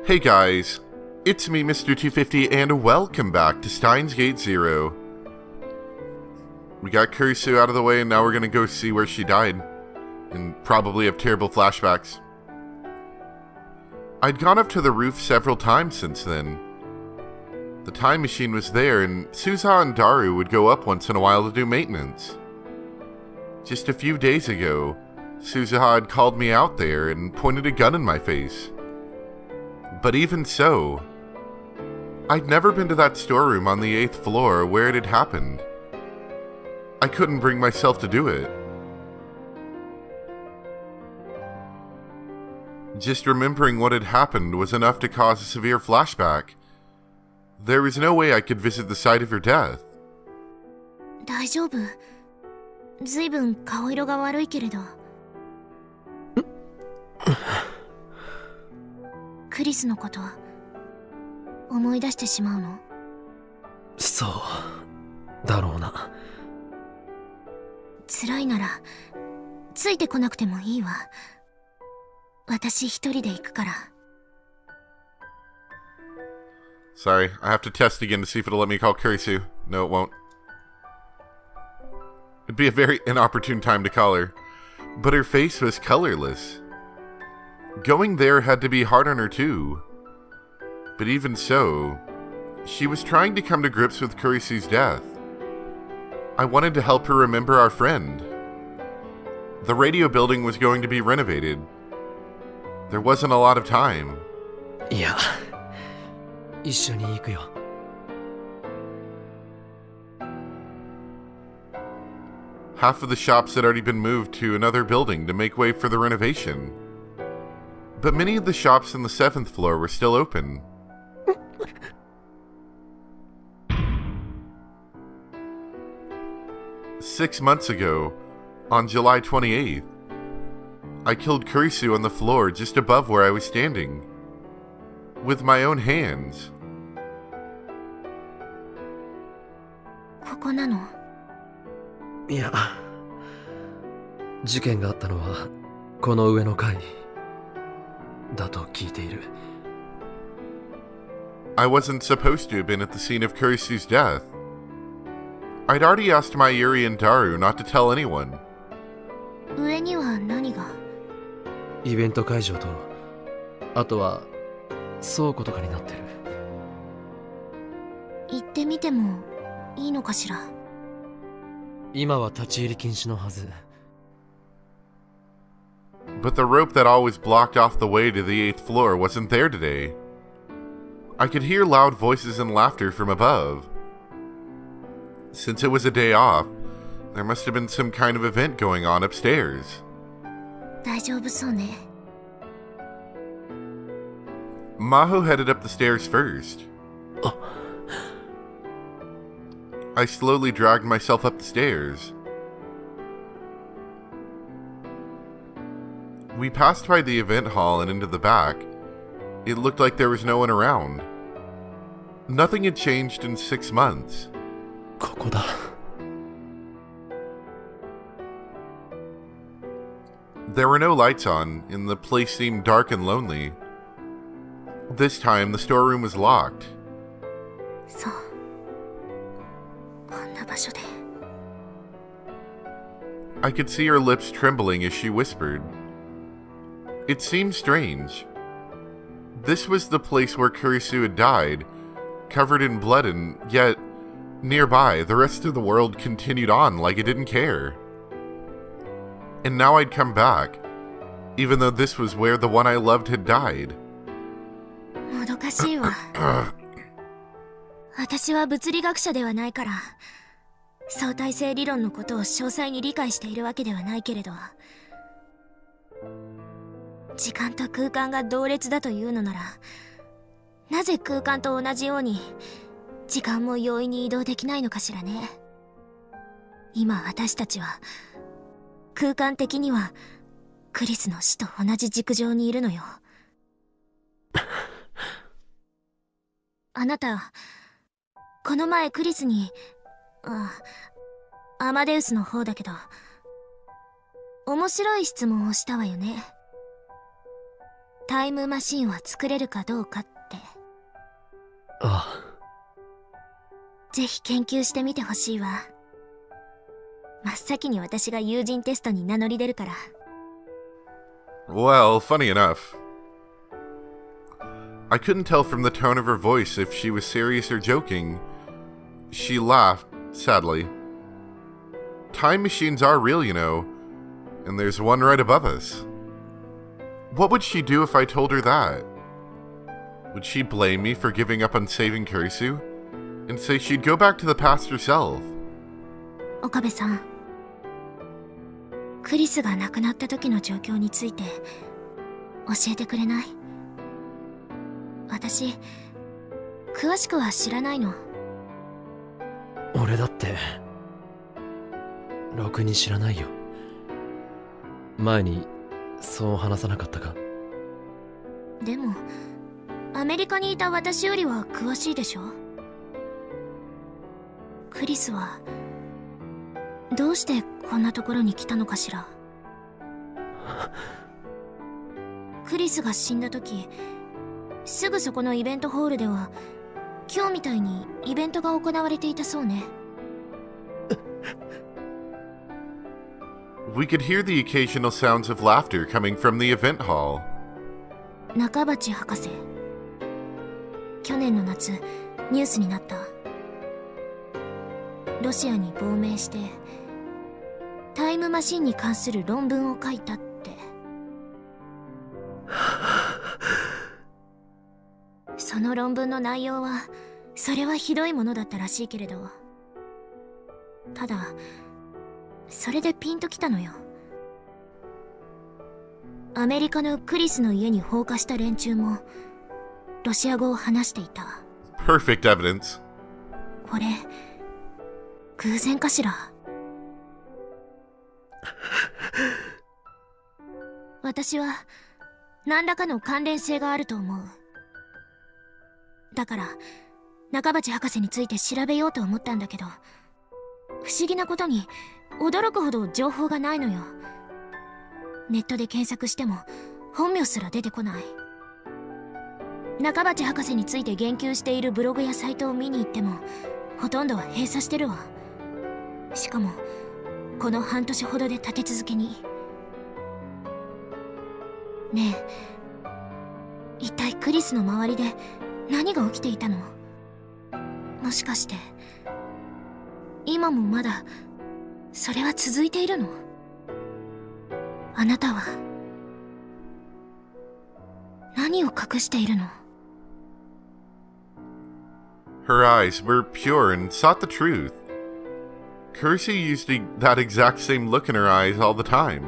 Hey guys, it's me Mr. 250 and welcome back to Steins Gate 0. We got Kurisu out of the way and now we're gonna go see where she died. And probably have terrible flashbacks. I'd gone up to the roof several times since then. The time machine was there and Suza and Daru would go up once in a while to do maintenance. Just a few days ago, Suza had called me out there and pointed a gun in my face. But even so, I'd never been to that storeroom on the 8th floor where it had happened. I couldn't bring myself to do it. Just remembering what had happened was enough to cause a severe flashback. There was no way I could visit the site of her death. 大丈夫。ずいぶん顔色が悪いけれど。クリスのこと思い出してしまうの？そうだろうな。辛いならついてこなくてもいいわ。私一人で行くから。Sorry, I have to test again to see if it'll let me call Kurisu. No, it won't. It'd be a very inopportune time to call her. But her face was colorless. Going there had to be hard on her too. But even so, she was trying to come to grips with Kurisu's death. I wanted to help her remember our friend. The radio building was going to be renovated. There wasn't a lot of time. いや、一緒に行くよ。Half of the shops had already been moved to another building to make way for the renovation. But many of the shops on the 7th floor were still open. Six months ago, on July 28th, I killed Kurisu on the floor just above where I was standing. With my own hands. ここなの？いや、事件があったのはこの上の階だと聞いている。I wasn't supposed to have been at the scene of Kurisu's death. I'd already asked Mayuri and Daru not to tell anyone. 上には何が？イベント会場と、あとは倉庫とかになってる。行ってみてもいいのかしら？今は立ち入り禁止のはず。But the rope that always blocked off the way to the 8th floor wasn't there today. I could hear loud voices and laughter from above. Since it was a day off, there must have been some kind of event going on upstairs. 大丈夫そうね。Maho headed up the stairs first. I slowly dragged myself up the stairs. We passed by the event hall and into the back. It looked like there was no one around. Nothing had changed in 6 months. ここだ。There were no lights on, and the place seemed dark and lonely. This time, the storeroom was locked. そう。こんな場所で。I could see her lips trembling as she whispered. It seemed strange. This was the place where Kurisu had died, covered in blood, and yet, nearby, the rest of the world continued on like it didn't care. And now I'd come back, even though this was where the one I loved had died. もどかしいわ。私は物理学者ではないから、相対性理論のことを詳細に理解しているわけではないけれど、時間と空間が同列だというのなら、なぜ空間と同じように時間も容易に移動できないのかしらね。今私たちは空間的にはクリスの死と同じ軸上にいるのよ。あなた、この前クリスに、アマデウスの方だけど、面白い質問をしたわよね。タイムマシンは作れるかどうかって。あぜひ研究してみてほしいわ。真っ先に私が友人テストに名乗り出るから。Well, funny enough. I couldn't tell from the tone of her voice if she was serious or joking. She laughed, sadly. Time machines are real, you know, and there's one right above us. What would she do if I told her that? Would she blame me for giving up on saving Kurisu? And say she'd go back to the past herself? 岡部さん、クリスが亡くなった時の状況について教えてくれない？私、詳しくは知らないの。俺だってろくに知らないよ。前にそう話さなかったか？でもアメリカにいた私よりは詳しいでしょ。クリスはどうしてこんなところに来たのかしら。クリスが死んだ時、すぐそこのイベントホールでは今日みたいにイベントが行われていたそうね。We could hear the occasional sounds of laughter coming from the event hall. 中鉢博士、去年の夏ニュースになった。ロシアに亡命してタイムマシンに関する論文を書いたって。その論文の内容はそれはひどいものだったらしいけれど、ただそれでピンときたのよ。アメリカのクリスの家に放火した連中もロシア語を話していた。 Perfect evidence. これ偶然かしら。私は何らかの関連性があると思う。だから中鉢博士について調べようと思ったんだけど、不思議なことに驚くほど情報がないのよ。ネットで検索しても本名すら出てこない。中鉢博士について言及しているブログやサイトを見に行ってもほとんどは閉鎖してるわ。しかもこの半年ほどで立て続けに。ねえ、一体クリスの周りで何が起きていたの？もしかして今もまだそれは続いているの？あなたは何を隠しているの？ Her eyes were pure and sought the truth. Kersey used that exact same look in her eyes all the time.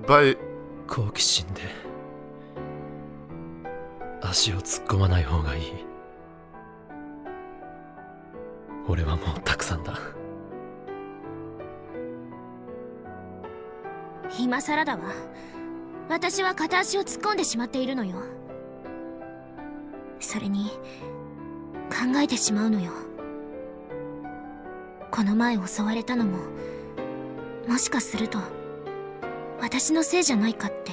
But 好奇心で足を突っ込まない方がいい。俺はもうたくさんだ。今さらだわ。私は片足を突っ込んでしまっているのよ。それに考えてしまうのよ。この前襲われたのももしかすると私のせいじゃないかって。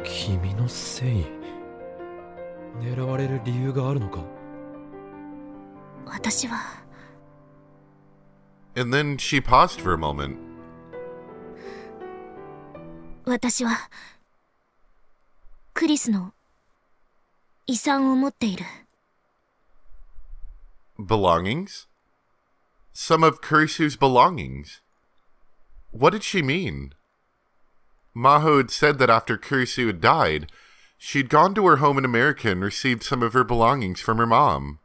君のせい？狙われる理由があるのか？私は。 And then she paused for a moment. 私はクリスの遺産を持っている。 Belongings? Some of Kurisu's belongings? What did she mean? Maho had said that after Kurisu had died, she'd gone to her home in America and received some of her belongings from her mom.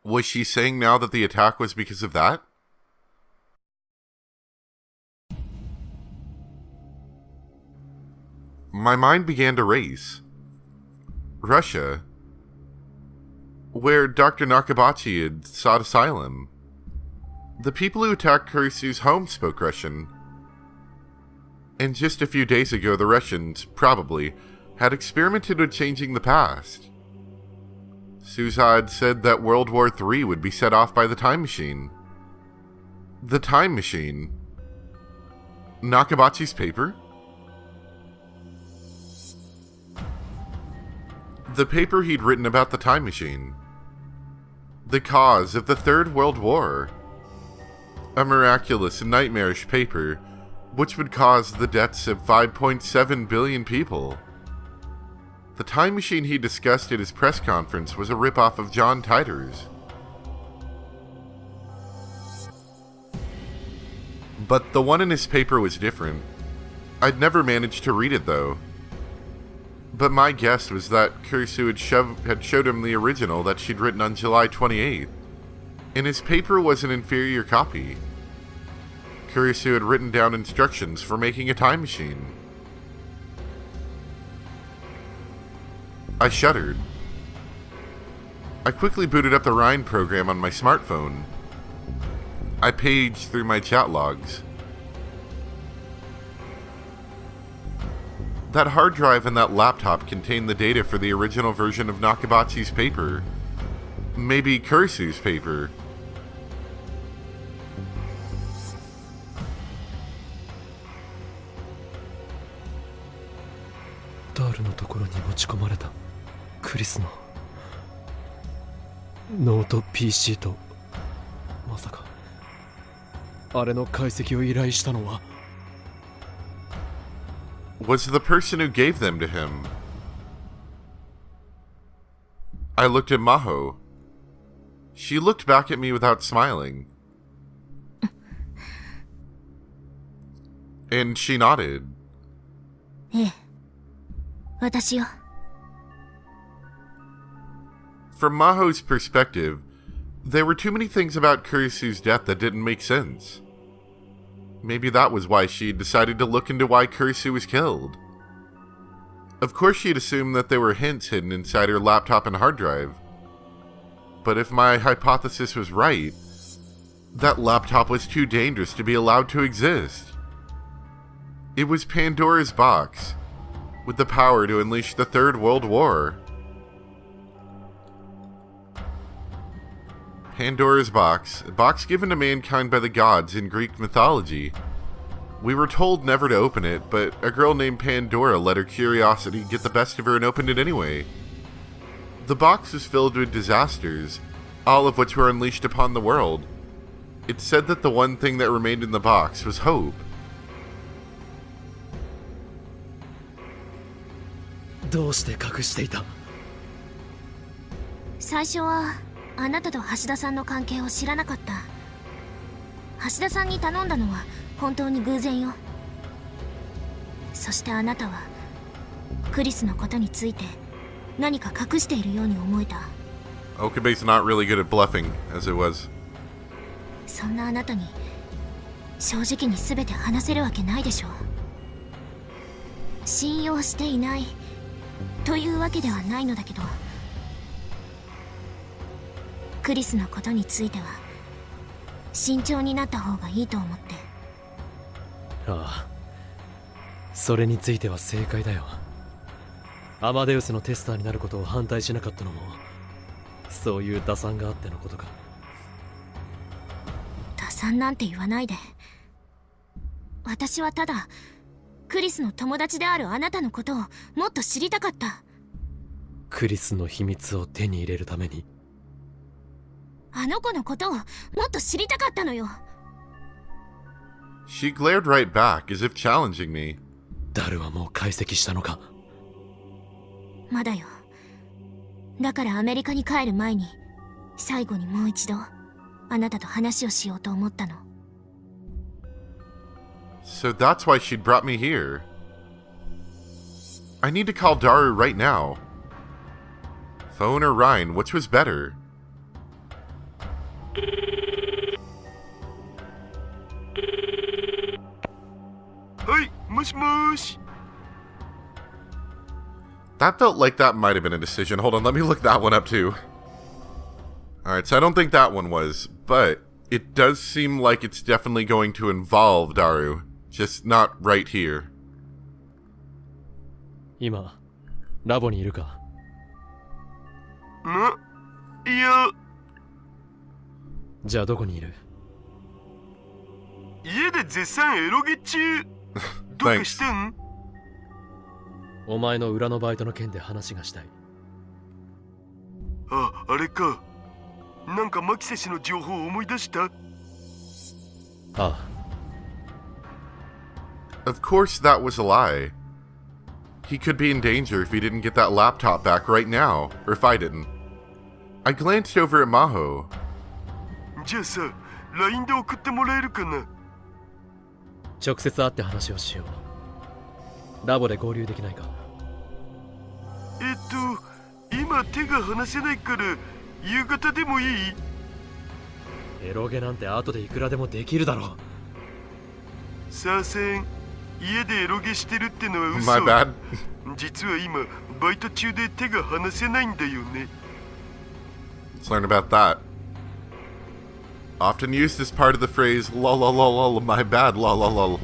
Was she saying now that the attack was because of that? My mind began to race. Russia, where Dr. Nakabachi had sought asylum. The people who attacked Kurisu's home spoke Russian. And just a few days ago, the Russians, probably, had experimented with changing the past. Suza had said that World War III would be set off by the time machine. The time machine? Nakabachi's paper? The paper he'd written about the time machine. The cause of the Third World War. A miraculous and nightmarish paper which would cause the deaths of 5.7 billion people. The time machine he discussed at his press conference was a ripoff of John Titor's. But the one in his paper was different. I'd never managed to read it though. But my guess was that Kurisu had showed him the original that she'd written on July 28th, and his paper was an inferior copy. Kurisu had written down instructions for making a time machine. I shuddered. I quickly booted up the Rhine program on my smartphone. I paged through my chat logs. That hard drive and that laptop contained the data for the original version of Nakabachi's paper. Maybe Kurisu's paper. Daruのところに持ち込まれたクリスのノート PC とまさかあれの解析を依頼したのは Was the person who gave them to him. I looked at Maho. She looked back at me without smiling. And she nodded. ええ、私よ。 From Maho's perspective, there were too many things about Kurisu's death that didn't make sense. Maybe that was why she decided to look into why Kurisu was killed. Of course she'd assumed that there were hints hidden inside her laptop and hard drive. But if my hypothesis was right, that laptop was too dangerous to be allowed to exist. It was Pandora's box, with the power to unleash the Third World War. Pandora's box, a box given to mankind by the gods in Greek mythology. We were told never to open it, but a girl named Pandora let her curiosity get the best of her and opened it anyway. The box was filled with disasters, all of which were unleashed upon the world. It said that the one thing that remained in the box was hope. どうして隠していた 最初はあなたと橋田さんの関係を知らなかった。橋田さんに頼んだのは本当に偶然よ。そしてあなたはクリスのことについて何か隠しているように思えた。 Okabe's not really good at bluffing, as it was. そんなあなたに正直に全て話せるわけないでしょう。信用していないというわけではないのだけど、クリスのことについては慎重になった方がいいと思って。ああそれについては正解だよ。アマデウスのテスターになることを反対しなかったのもそういう打算があってのことか。打算なんて言わないで。私はただクリスの友達であるあなたのことをもっと知りたかった。クリスの秘密を手に入れるためにあの子のことをもっと知りたかったのよ。 She glared right back, as if challenging me. ダルはもう解析したのか。まだよ。だからアメリカに帰る前に最後にもう一度あなたと話をしようと思ったの。 So that's why she'd brought me here. I need to call Daru right now. Phone or Rhine, which was better? Hey, mush. That felt like that might have been a decision. Hold on, let me look that one up too. Alright, so I don't think that one was, but it does seem like it's definitely going to involve Daru. Just not right here. 今ラボにいるか。いや、じゃあどこにいる。家で絶賛エロゲ中。どうかしてん？お前の裏のバイトの件で話がしたい。あ、あれか。なんかマキセ氏の情報を思い出した？ああ、 Of course that was a lie. He could be in danger if he didn't get that laptop back right now, or if I didn't. I glanced over at Maho. じゃあさ、LINE で送ってもらえるかな？直接会って話をしよう。ラボで合流できないか？今手が離せないから夕方でもいい？エロゲなんて後でいくらでもできるだろう。さあせん、家でエロゲしてるってのは嘘。 My bad. 実は今バイト中で手が離せないんだよね。 Let's learn about that. Often used as part of the phrase lol lol lol lol, my bad lol lol lol.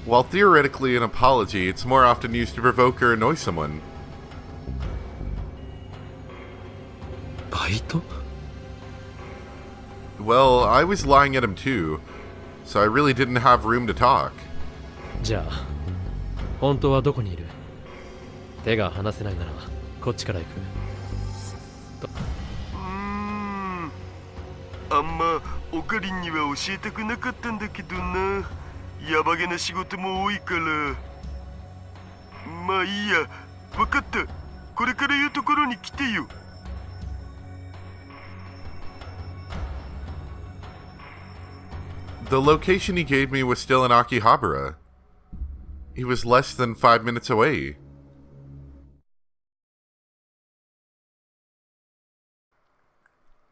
While theoretically an apology, it's more often used to provoke or annoy someone. バイト？ Well, I was lying at him too, so I really didn't have room to talk. じゃあ本当はどこにいる？手が離せないならこっちから行く。あんまオカリンには教えたくなかったんだけどな。やばげな仕事も多いから。まあいいや、わかった。これから言うところに来てよ。The location he gave me was still in Akihabara. He was less than 5 minutes away.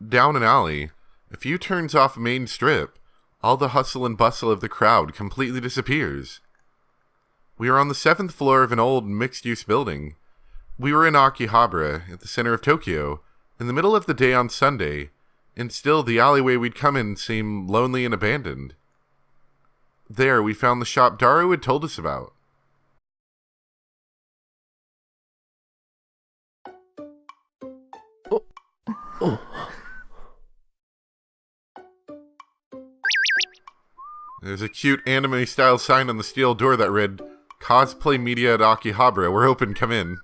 Down an alley, a few turns off Main Strip, all the hustle and bustle of the crowd completely disappears. We are on the 7th floor of an old mixed-use building. We were in Akihabara, at the center of Tokyo, in the middle of the day on Sunday, and still the alleyway we'd come in seemed lonely and abandoned. There, we found the shop Daru had told us about. There's a cute anime-style sign on the steel door that read, Cosplay Media at Akihabara, we're open, come in.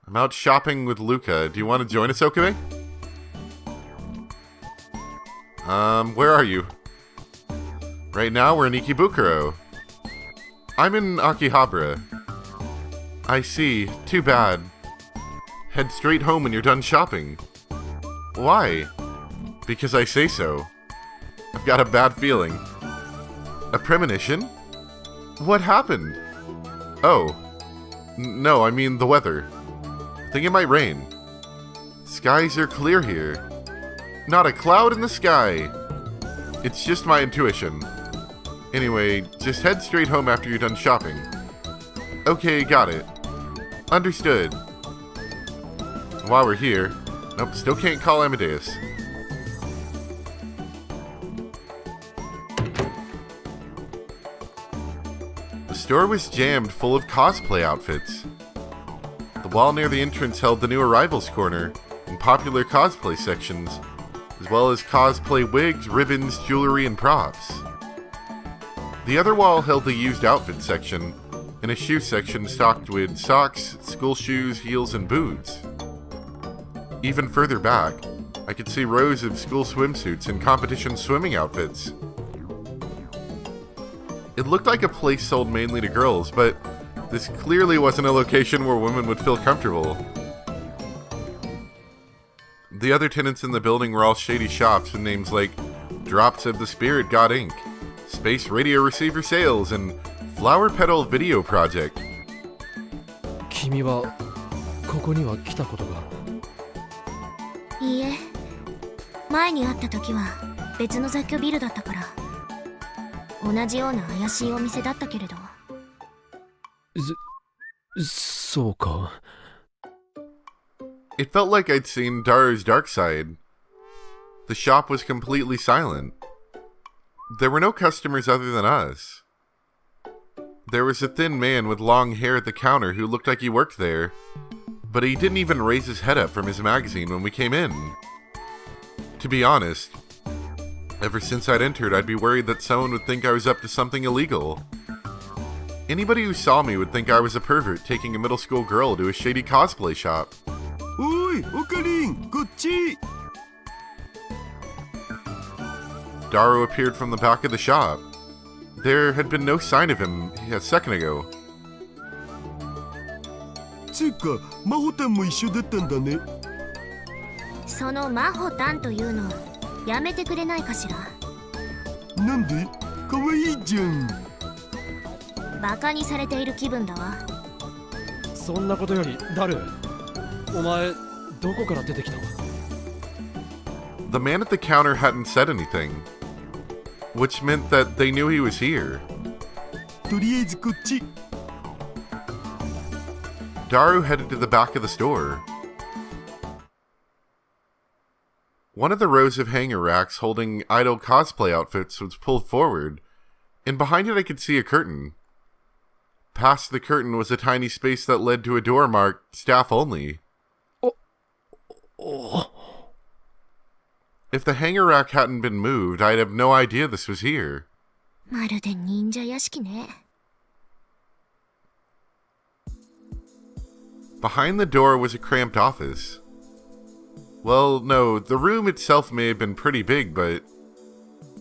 I'm out shopping with Luca. Do you want to join us, Okabe? Where are you? Right now, we're in Ikebukuro. I'm in Akihabara. I see. Too bad. Head straight home when you're done shopping. Why? Because I say so. I've got a bad feeling. A premonition? What happened? Oh. No, I mean the weather. I think it might rain. Skies are clear here. Not a cloud in the sky. It's just my intuition. Anyway, just head straight home after you're done shopping. Okay, got it. Understood. While we're here... Nope, still can't call Amadeus. The store was jammed full of cosplay outfits. The wall near the entrance held the new arrivals corner and popular cosplay sections, as well as cosplay wigs, ribbons, jewelry, and props. The other wall held the used outfit section and a shoe section stocked with socks, school shoes, heels, and boots. Even further back, I could see rows of school swimsuits and competition swimming outfits. It looked like a place sold mainly to girls, but this clearly wasn't a location where women would feel comfortable. The other tenants in the building were all shady shops with names like Drops of the Spirit God Inc., Space Radio Receiver Sales, and Flower Petal Video Project. 君はここには来たことが？いいえ、前に会った時は別の雑居ビルだったから、同じような怪しいお店だったけれど。そうか。It felt like I'd seen Daru's dark side. The shop was completely silent. There were no customers other than us. There was a thin man with long hair at the counter who looked like he worked there, but he didn't even raise his head up from his magazine when we came in. To be honest, ever since I'd entered, I'd be worried that someone would think I was up to something illegal. Anybody who saw me would think I was a pervert taking a middle school girl to a shady cosplay shop. おい、オカリン、こっち。 Daru appeared from the back of the shop. There had been no sign of him a second ago. つうか、マホタンも一緒だったんだね。そのマホタンというのやめてくれないかしら。なんで？かわいいじゃん。バカにされている気分だわ。そんなことよりダル、お前どこから出てきたの？ The man at the counter hadn't said anything, which meant that they knew he was here. とりあえずこっち。 Daru headed to the back of the store. One of the rows of hanger racks holding idol cosplay outfits was pulled forward, and behind it I could see a curtain. Past the curtain was a tiny space that led to a door marked staff only. If the hanger rack hadn't been moved, I'd have no idea this was here. まるで忍者屋敷ね。Behind the door was a cramped office. Well, no, the room itself may have been pretty big, but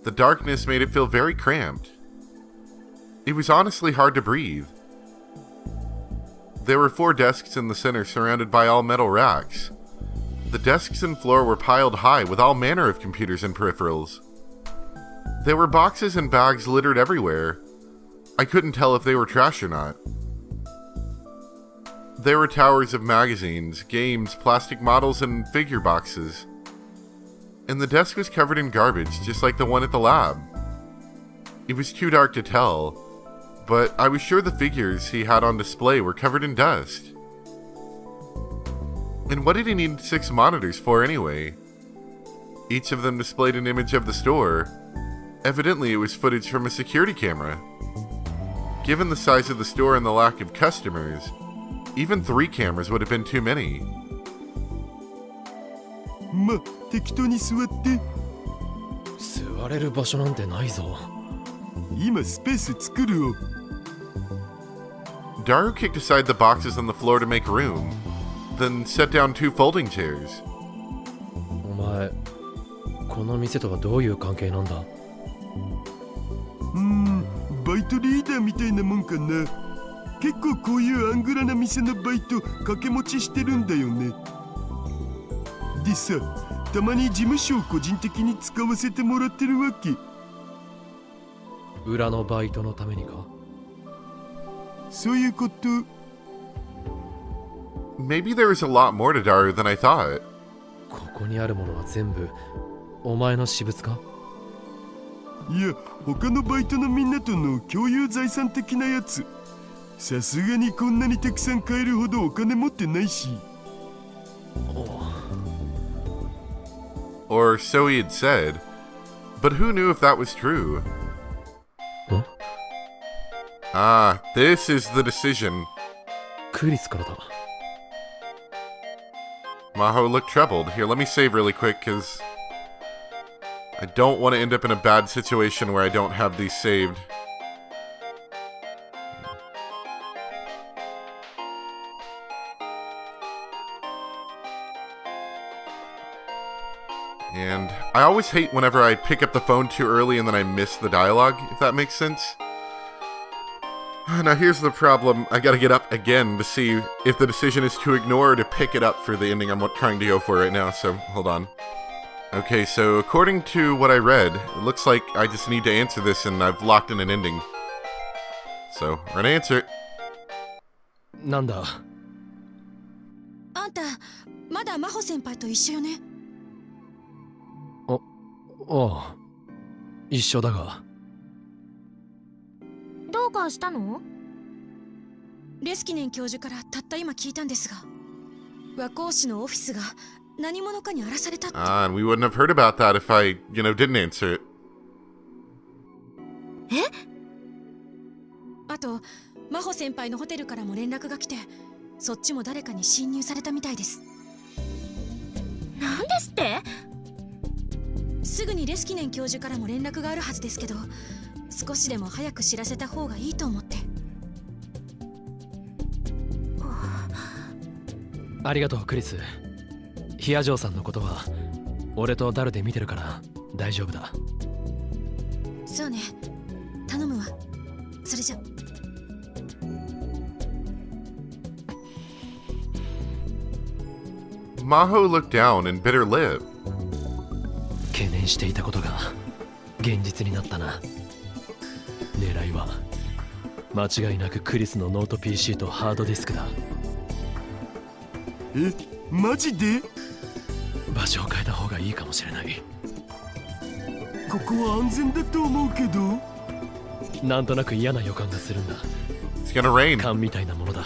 the darkness made it feel very cramped. It was honestly hard to breathe. There were 4 desks in the center surrounded by all metal racks. The desks and floor were piled high with all manner of computers and peripherals. There were boxes and bags littered everywhere. I couldn't tell if they were trash or not. There were towers of magazines, games, plastic models, and figure boxes. And the desk was covered in garbage, just like the one at the lab. It was too dark to tell, but I was sure the figures he had on display were covered in dust. And what did he need 6 monitors for anyway? Each of them displayed an image of the store. Evidently it was footage from a security camera. Given the size of the store and the lack of customers, even 3 cameras would have been too many. ま、適当に座って。座れる場所なんてないぞ。今スペース作るよ。 Daru kicked aside the boxes on the floor to make room, then set down 2 folding chairs. お前、この店とはどういう関係なんだ？バイトリーダーみたいなもんかな。結構こういうアングラな店のバイト掛け持ちしてるんだよね。でさ、たまに事務所を個人的に使わせてもらってるわけ。裏のバイトのためにか？そういうこと。Maybe there was a lot more to Daru than I thought. ここにあるものは全部お前の私物か？いや、他のバイトのみんなとの共有財産的なやつ。さすがにこんなにたくさん買えるほどお金持ってないし。Or so he had said. But who knew if that was true? Huh? Ah, this is the decision. クリスからだ。Maho looked troubled. Here, let me save really quick, because I don't want to end up in a bad situation where I don't have these saved. And I always hate whenever I pick up the phone too early and then I miss the dialogue, if that makes sense. Now here's the problem. I gotta get up again to see if the decision is to ignore or to pick it up for the ending I'm trying to go for right now, so hold on. Okay, so according to what I read, it looks like I just need to answer this and I've locked in an ending. So, we're gonna answer it. なんだ？あんた、まだ真帆先輩と一緒よね。ああ、一緒だが。どうかしたの？レスキネン教授からたった今聞いたんですが、和光市のオフィスが何者かに荒らされたって。Ah, and we wouldn't have heard about that if I, didn't answer it. え？あと、真帆先輩のホテルからも連絡が来て、そっちも誰かに侵入されたみたいです。なんですって？すぐにレスキネン教授からも連絡があるはずですけど、少しでも早く知らせた方がいいと思って。ありがとうクリス。ヒアジョーさんのことは俺とダルで見てるから大丈夫だ。そうね、頼むわ。それじゃ。Maho looked down and bit her lip. 懸念していたことが現実になったな。狙いは間違いなくクリスのノート PC とハードディスクだ。え、マジで？場所を変えた方がいいかもしれない。ここは安全だと思うけど。なんとなく嫌な予感がするんだ。 It's gonna rain. 勘みたいなものだ。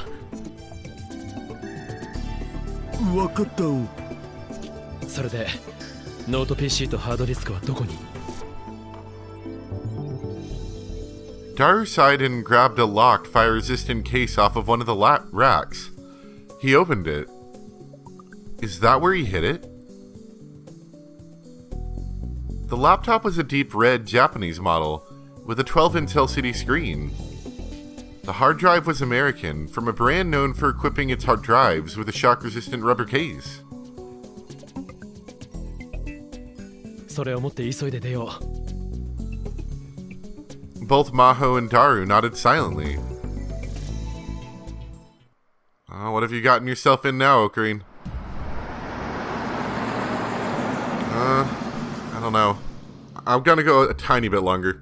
わかったお。それでノート PC とハードディスクはどこに？ Daru sighed and grabbed a locked, fire-resistant case off of one of the racks. He opened it. Is that where he hid it? The laptop was a deep red Japanese model with a 12-inch LCD screen. The hard drive was American, from a brand known for equipping its hard drives with a shock-resistant rubber case. それを持って急いで出よう。Both Maho and Daru nodded silently. What have you gotten yourself in now, Ocarine? I don't know. I'm gonna go a tiny bit longer.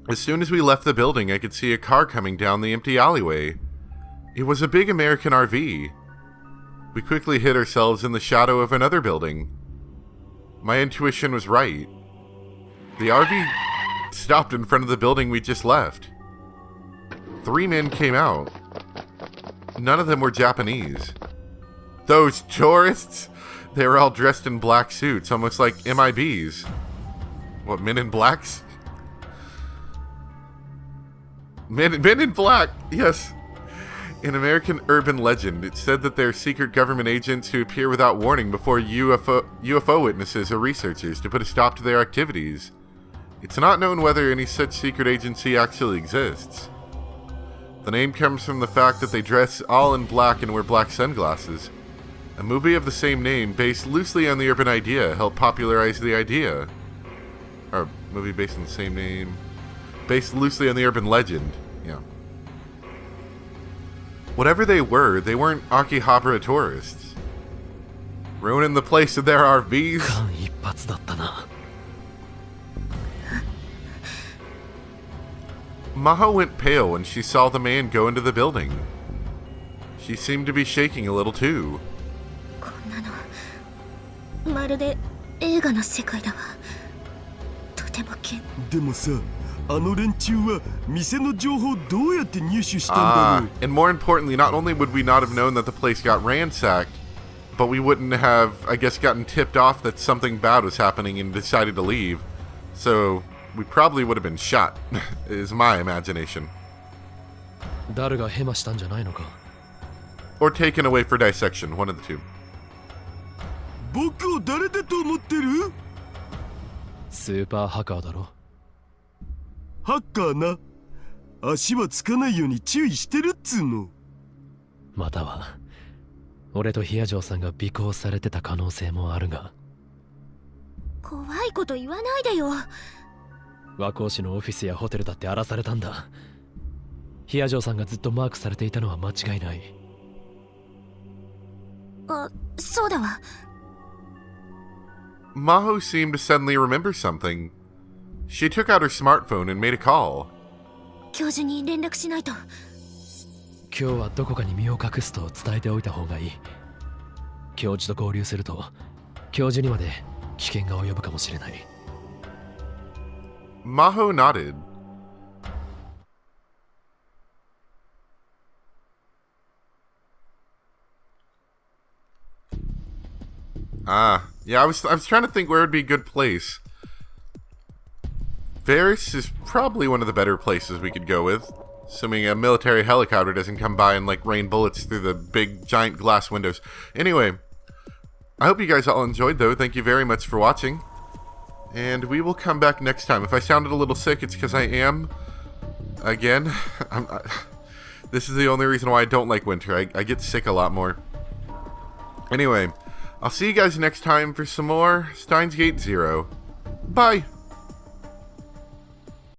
As soon as we left the building, I could see a car coming down the empty alleyway. It was a big American RV. We quickly hid ourselves in the shadow of another building. My intuition was right. The RV stopped in front of the building we just left. 3 men came out. None of them were Japanese. Those tourists? They were all dressed in black suits, almost like MIBs. What, Men in Blacks? Men in Black, yes. In American urban legend, it's said that they're secret government agents who appear without warning before UFO witnesses or researchers to put a stop to their activities. It's not known whether any such secret agency actually exists. The name comes from the fact that they dress all in black and wear black sunglasses. A movie of the same name, based loosely on the urban idea, helped popularize the idea. Or, movie based on the same name, based loosely on the urban legend. Yeah. Whatever they weren't Akihabara tourists. Ruining the place of their RVs. 間一髪だったな。Maho went pale when she saw the man go into the building. She seemed to be shaking a little too. こんなのまるで映画の世界だわ。とてもでもさ、あの連中は店の情報どうやって入手したんだろう。And more importantly, not only would we not have known that the place got ransacked, but we wouldn't have, I guess, gotten tipped off that something bad was happening and decided to leave. So we probably would have been shot, is my imagination. 誰がヘマしたんじゃないのか。Or taken away for dissection, one of the two. 僕を誰だと思ってる？スーパーハッカーだろ。ハッカーな。足はつかないように注意してるっつーの。または俺とヒアジョーさんが尾行されてた可能性もあるが。怖いこと言わないでよ。和光市のオフィスやホテルだって荒らされたんだ。ヒアジョーさんがずっとマークされていたのは間違いない。あ、そうだわ。Maho seemed to suddenly remember something. She took out her smartphone and made a call. 教授に連絡しないと。今日はどこかに身を隠すと伝えておいた方がいい。教授と合流すると教授にまで危険が及ぶかもしれない。Maho nodded. Yeah, I was trying to think where would be a good place. Varys is probably one of the better places we could go with, assuming a military helicopter doesn't come by and like rain bullets through the big giant glass windows. Anyway, I hope you guys all enjoyed though. Thank you very much for watching. And we will come back next time. If I sounded a little sick, it's because I am. Again, this is the only reason why I don't like winter. I get sick a lot more. Anyway, I'll see you guys next time for some more Steins Gate Zero. Bye!